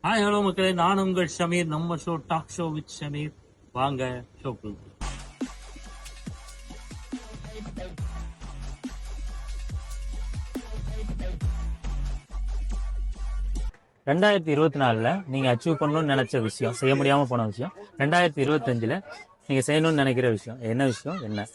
Hi hello மக்களே, நான் உங்கள் ஷமீர். நம்ம show talk show with Shameer. வாங்க ஷோக்கு. 2024 நீங்க அச்சீவ் பண்ணணும்னு நினைச்ச விஷயம், செய்ய முடியாம போன விஷயம், 2025 நீங்க செய்யணும்னு நினைக்கிற விஷயம் என்ன விஷயம்? என்ன?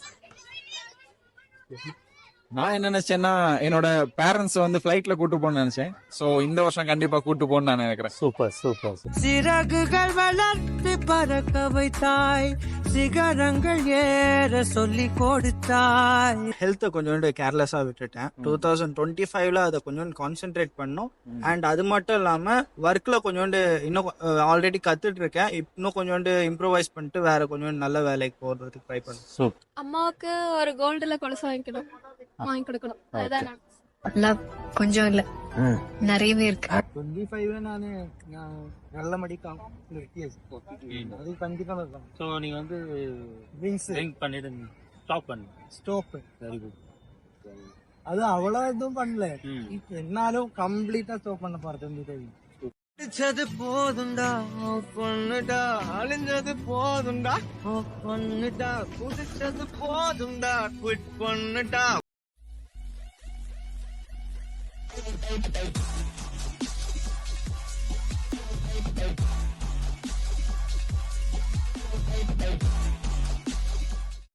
நான் என்ன நினைச்சேன்னா என்னோட பேரண்ட்ஸ் வந்து ஃபிளைட்ல கூட்டு போகணும்னு நினைச்சேன். சோ இந்த வருஷம் கண்டிப்பா கூட்டு போகணும்னு நான் நினைக்கிறேன். Super super. சிறகுகள் வளர்த்து பறக்க வைத்தாய், சிகரங்கள் ஏற சொல்லி கொடுத்தாய். ஹெல்த்தை கொஞ்சோண்டு கேர்லெஸ்ஸா விட்டுட்டேன். 2025ல அதை கொஞ்சோண்டு கான்சென்ட்ரேட் பண்ணோம். அண்ட் அது மட்டும் இல்லாம ஒர்க்ல கொஞ்சோண்டு இன்னும் ஆல்ரெடி கத்துட்டு இருக்கேன். இன்னும் கொஞ்சோண்டு இம்ப்ரோவைஸ் பண்ணிட்டு வேற கொஞ்சோண்டு நல்ல வேலைக்கு போறதுக்கு ட்ரை பண்ணுவேன். அம்மாவுக்கு ஒரு கோல்டுல கொலுசு வாங்கி கொடுக்கணும். அதுதான் லவ் கொஞ்சம் இல்ல, நிறையவே இருக்கு. 25ல நானு நல்ல மடிக்காம அது கண்டிப்பா இருக்கும். ஸோ நீங்க வந்து ட்ரிங்க் பண்ணிட்டு ஸ்டாப் பண்ணு. ஸ்டாப். Very good. அது அவ்வளவு எதுவும் பண்ணல, என்னாலும் கம்ப்ளீட்டா ஸ்டாப் பண்ண போறது. குடிச்சது போதுண்டா பொண்ணுடா, அழிஞ்சது போதுண்டா பொண்ணுடா, குடிச்சது போதுண்டா குவிட் பொண்ணுடா.